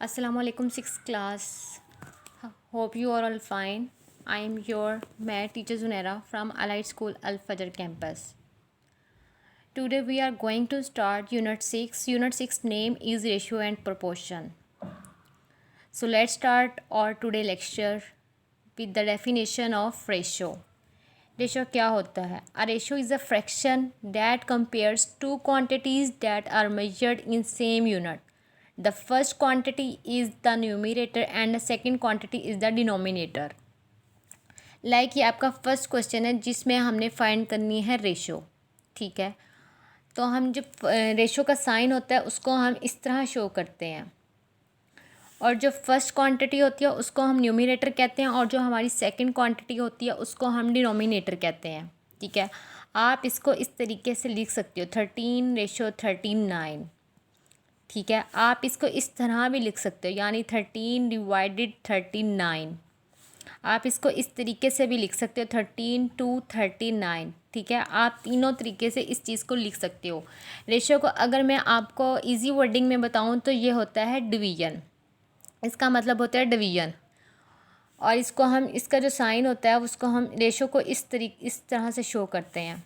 Assalamu alaikum, sixth class. Hope you are all fine. I am your math teacher Zunaira from Allied School Al Fajr campus. Today we are going to start Unit 6. Unit 6 name is ratio and proportion. So let's start our today lecture with the definition of ratio. Ratio क्या होता है? A ratio is a fraction that compares two quantities that are measured in same unit. The first quantity is the numerator and the second quantity is the denominator. ये आपका first question है जिसमें हमने find करनी है ratio. ठीक है, तो हम जब रेशो का साइन होता है उसको हम इस तरह शो करते हैं, और जो फर्स्ट क्वांटिटी होती है उसको हम न्यूमरेटर कहते हैं, और जो हमारी सेकंड क्वांटिटी होती है उसको हम डिनोमिनेटर कहते हैं. ठीक है, आप इसको इस तरीके से लिख सकते हो 13:39. ठीक है, आप इसको इस तरह भी लिख सकते हो, यानी 13/39. आप इसको इस तरीके से भी लिख सकते हो 13:39. ठीक है, आप तीनों तरीके से इस चीज़ को लिख सकते हो. रेशियो को अगर मैं आपको इजी वर्डिंग में बताऊं तो ये होता है डिवीज़न. इसका मतलब होता है डिवीज़न, और इसको हम इसका जो साइन होता है उसको हम रेशियो को इस तरह से शो करते हैं.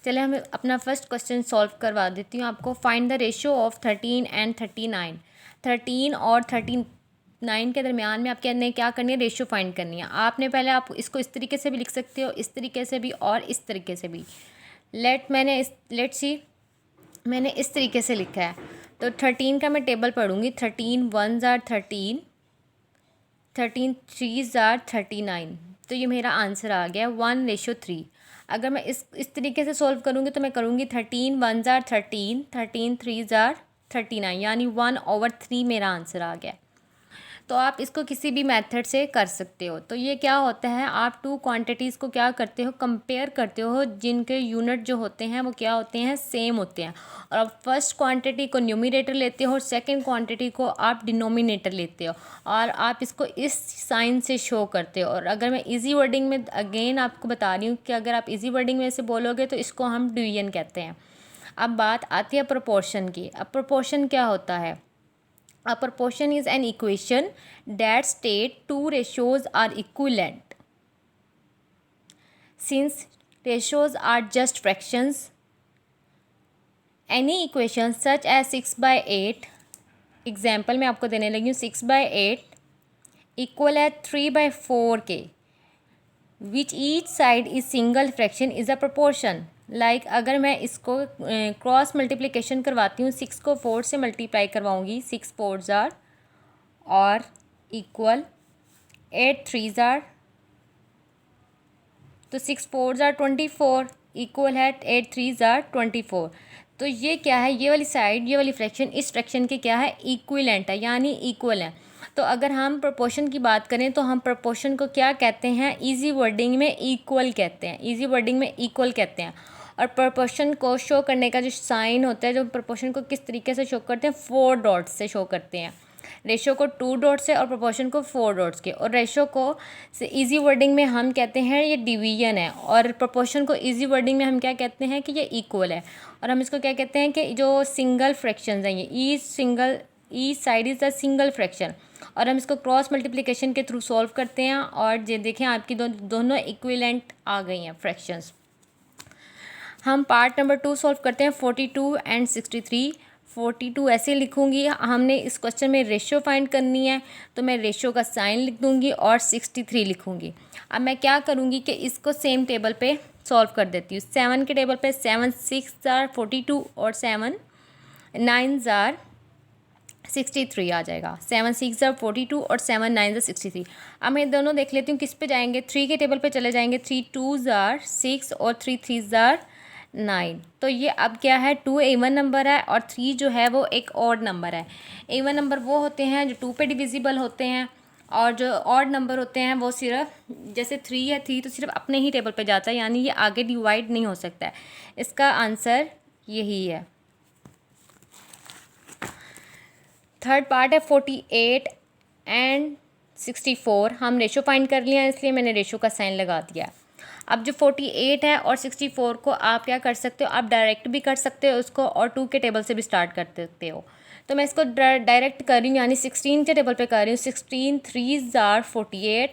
चले हम अपना फर्स्ट क्वेश्चन सॉल्व करवा देती हूँ आपको. Find the ratio of 13 and 39. 13 और 39 के दरमियान में आपके क्या करनी है, रेशियो फाइंड करनी है. आपने पहले आप इसको इस तरीके से भी लिख सकते हो, इस तरीके से भी और इस तरीके से भी. लेट सी मैंने इस तरीके से लिखा है, तो 13 का मैं table पढ़ूँगी. 13 1s are 13, 13 3s are 39. तो ये मेरा आंसर आ गया 1:3. अगर मैं इस तरीके से सॉल्व करूँगी तो मैं करूँगी 13 1s are 13, 13 3s are 39, यानी 1/3 मेरा आंसर आ गया. तो आप इसको किसी भी मेथड से कर सकते हो. तो ये क्या होता है, आप टू क्वांटिटीज़ को क्या करते हो, कंपेयर करते हो, जिनके यूनिट जो होते हैं वो क्या होते हैं, सेम होते हैं. और आप फर्स्ट क्वांटिटी को न्यूमरेटर लेते हो और सेकंड क्वांटिटी को आप डिनोमिनेटर लेते हो, और आप इसको इस साइन से शो करते हो. और अगर मैं इजी वर्डिंग में अगेन आपको बता रही हूँ कि अगर आप इजी वर्डिंग में से बोलोगे तो इसको हम डिवीजन कहते हैं. अब बात आती है प्रोपोर्शन की. अब प्रोपोर्शन क्या होता है? A proportion is an equation that states two ratios are equivalent. Since ratios are just fractions, any equation such as 6/8, example मैं आपको देने लगी हूँ, 6/8 equal at 3/4 के, which each side is single fraction is a proportion. अगर मैं इसको cross multiplication करवाती हूँ, 6 को 4 से मल्टीप्लाई करवाऊँगी, 6 4s are और इक्वल 8 3s are, तो 6 4s are 24 इक्वल है 8 3s are 24. तो ये क्या है, ये वाली साइड, ये वाली फ्रैक्शन इस फ्रैक्शन के क्या है, इक्विवेलेंट है, यानी इक्वल है. तो अगर हम प्रोपोर्शन की बात करें तो हम प्रोपोर्शन को क्या कहते हैं, इजी वर्डिंग में इक्वल कहते हैं. इजी वर्डिंग में इक्वल कहते हैं. और प्रोपोर्शन को शो करने का जो साइन होता है, जो प्रोपोर्शन को किस तरीके से शो करते हैं, 4 डॉट्स से शो करते हैं. रेशो को 2 डॉट्स से और प्रोपोर्शन को 4 डॉट्स के. और रेशो को इजी वर्डिंग में हम कहते हैं ये डिवीजन है, और प्रोपोर्शन को इजी वर्डिंग में हम क्या कहते हैं कि ये इक्वल है. और हम इसको क्या कहते हैं कि जो सिंगल फ्रैक्शंस हैं, ये each side is the single fraction. और हम इसको क्रॉस मल्टीप्लिकेशन के थ्रू सॉल्व करते हैं, और ये देखें आपकी दोनों इक्विवेलेंट आ गई हैं फ्रैक्शंस. हम पार्ट नंबर 2 सॉल्व करते हैं, 42 एंड 63. 42 ऐसे लिखूंगी, हमने इस क्वेश्चन में रेशियो फाइंड करनी है, तो मैं रेशियो का साइन लिख दूंगी और 63 लिखूंगी. अब मैं क्या करूंगी कि इसको सेम टेबल पे सॉल्व कर देती हूँ. 7 के टेबल पे 7 6 are 42 और 7 9s are 63 आ जाएगा. 7 6 are 42 और 7 9s are 63. अब मैं दोनों देख लेती हूँ किस पे जाएंगे. 3 के टेबल पे चले जाएंगे. 3 2s are 6 और 3 3s are 9. तो ये अब क्या है, 2 इवन नंबर है और 3 जो है वो एक ऑड नंबर है. इवन नंबर वो होते हैं जो 2 पे डिविजिबल होते हैं, और जो ऑड नंबर होते हैं वो सिर्फ, जैसे 3 है, 3 तो सिर्फ अपने ही टेबल पे जाता है, यानी ये आगे डिवाइड नहीं हो सकता है. इसका आंसर यही है. थर्ड पार्ट है 48 एंड 64. हम रेशो फाइंड कर लिया, इसलिए मैंने रेशो का साइन लगा दिया. अब जो 48 है और 64 को आप क्या कर सकते हो, आप डायरेक्ट भी कर सकते हो उसको, और 2 के टेबल से भी स्टार्ट कर सकते हो. तो मैं इसको डायरेक्ट कर रही हूँ, यानी 16 के टेबल पे कर रही हूँ। 16 3s are 48,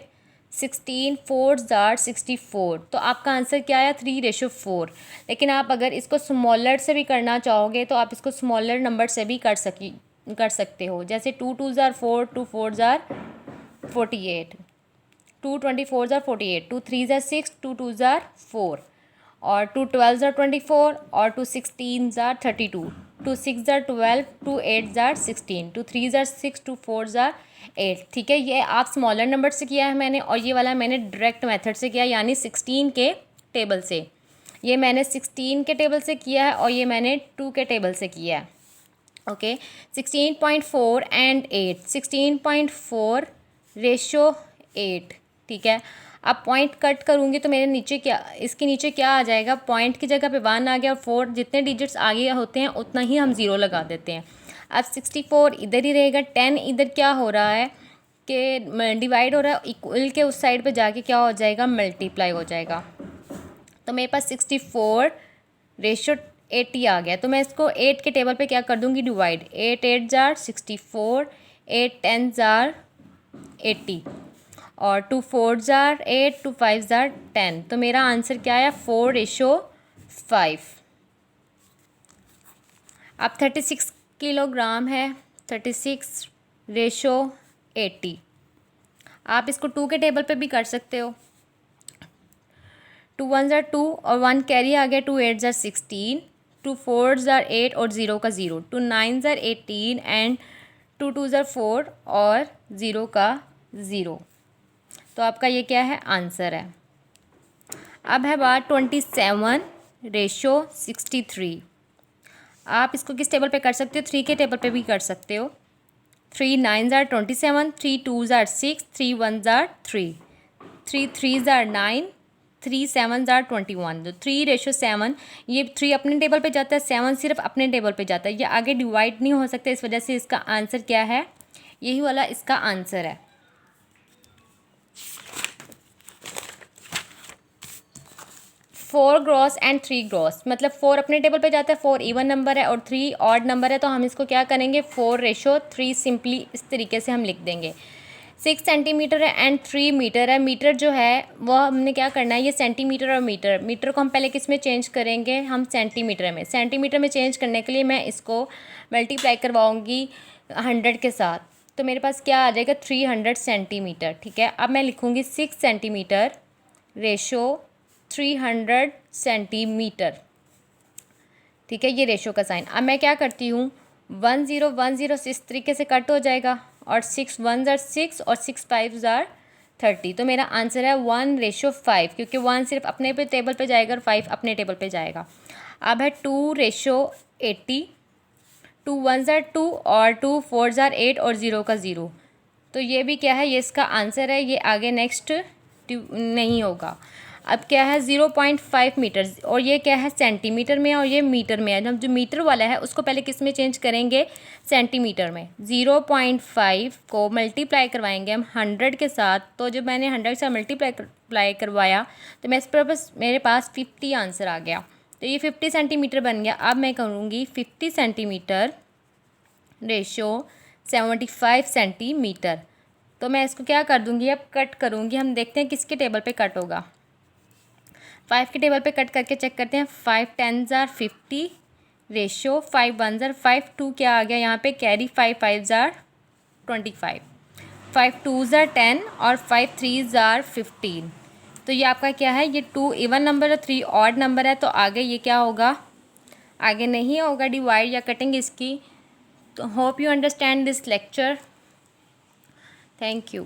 16 4s are 64। तो आपका आंसर क्या आया? 3:4। लेकिन आप अगर इसको स्मॉलर से भी करना चाहोगे तो आप इसको स्मॉलर नंबर से भी कर सकते हो। जैसे 2 2s are 4, 2 4s are 48, 2 24s are 48, 2 3s are 6, 2 2s are 4, और 2 12s are 24, और 2 16s are 32, 2 6s are 12, 2 8s are 16, 2 3s are 6, 2 4s are 8। ठीक है, ये आप स्मॉलर नंबर से किया है मैंने, और ये वाला मैंने डायरेक्ट मेथड से किया, यानी 16 के टेबल से। ये मैंने 16 के टेबल से किया है और ये मैंने 2 के टेबल से किया है। Okay, 16.4 and 8, 16.4 ratio 8। ठीक है, अब पॉइंट कट करूँगी तो मेरे नीचे क्या, इसके नीचे क्या आ जाएगा? पॉइंट की जगह पे 1 आ गया, और 4 जितने डिजिट्स आगे होते हैं उतना ही हम 0 लगा देते हैं। अब 64 इधर ही रहेगा, 10 इधर क्या हो रहा है कि डिवाइड हो रहा है, इक्वल के उस साइड पे जाके क्या हो जाएगा? मल्टीप्लाई हो जाएगा। तो मेरे पास 64 रेशो 80 आ गया। तो मैं इसको 8 के टेबल पे क्या कर दूँगी? डिवाइड। 8 8 जार 64, 8 10 जार 80, और 2 4 जार 8, 2 5 जार 10। तो मेरा आंसर क्या आया? 4:5। अब 36 किलोग्राम है, 36:80। आप इसको 2 के टेबल पे भी कर सकते हो। 2 1s are 2 और 1 कैरी आ गया, 2 8s are 16, 2 4s are 8 और 0 का 0, 2 9s are 18 and 2 2s are 4 और 0 का 0। तो आपका ये क्या है? आंसर है। अब है बात 27:63। आप इसको किस टेबल पे कर सकते हो? 3 के टेबल पे भी कर सकते हो। 3 9s are 27, 3 2s are 6, 3 1s are 3, 3 3s are 9, 3 7s are 21। तो 3:7, ये 3 अपने टेबल पे जाता है, 7 सिर्फ अपने टेबल पे जाता है, ये आगे डिवाइड नहीं हो सकता, इस वजह से इसका आंसर क्या है? यही वाला इसका आंसर है। 4 ग्रॉस एंड 3 ग्रॉस, मतलब 4 अपने टेबल पे जाता है, 4 इवन नंबर है और 3 ऑड नंबर है, तो हम इसको क्या करेंगे? 4:3 सिंपली इस तरीके से हम लिख देंगे। 6 सेंटीमीटर है एंड 3 मीटर है। मीटर जो है वो हमने क्या करना है? ये सेंटीमीटर और मीटर को हम पहले किस में चेंज करेंगे? हम सेंटीमीटर में। सेंटीमीटर में चेंज करने के लिए मैं इसको मल्टीप्लाई करवाऊँगी 100 के साथ, तो मेरे पास क्या आ जाएगा? 300 सेंटीमीटर। ठीक है, अब मैं लिखूँगी 6 सेंटीमीटर रेशो 300 सेंटीमीटर। ठीक है, ये रेशो का साइन। अब मैं क्या करती हूँ? 1 0 1 0 इस तरीके से कट हो जाएगा, और 6 1s are 6 और 6 5s are 30। तो मेरा आंसर है 1:5, क्योंकि 1 सिर्फ अपने पे टेबल पे जाएगा और 5 अपने टेबल पे जाएगा। अब है 2:80, 2 1s are 2 और 2 4s are 8 और 0 का 0। तो ये भी क्या है? ये इसका आंसर है, ये आगे नेक्स्ट नहीं होगा। अब क्या है? 0.5 मीटर, और ये क्या है? सेंटीमीटर में, और ये मीटर में है। हम जो मीटर वाला है उसको पहले किस में चेंज करेंगे? सेंटीमीटर में। 0.5 को मल्टीप्लाई करवाएंगे हम 100 के साथ, तो जब मैंने 100 से मल्टीप्लाई करवाया तो मेरे पास 50 आंसर आ गया। तो ये 50 सेंटीमीटर बन गया। अब मैं करूँगी 50 सेंटीमीटर रेशो 75 सेंटीमीटर। तो मैं इसको क्या कर दूँगी? अब कट करूँगी, हम देखते हैं किसके टेबल पे कट होगा। 5 के टेबल पे कट करके चेक करते हैं। 5 10s are 50 ratio 5 1s are 5, 2 क्या आ गया यहाँ पे? Carry 5 5s are 25, 5 2s are 10 और 5 3s are 15। तो ये आपका क्या है? ये 2 इवन नंबर है, 3 ऑड नंबर है, तो आगे ये क्या होगा? आगे नहीं होगा डिवाइड या कटिंग इसकी। तो hope you understand this lecture. Thank you.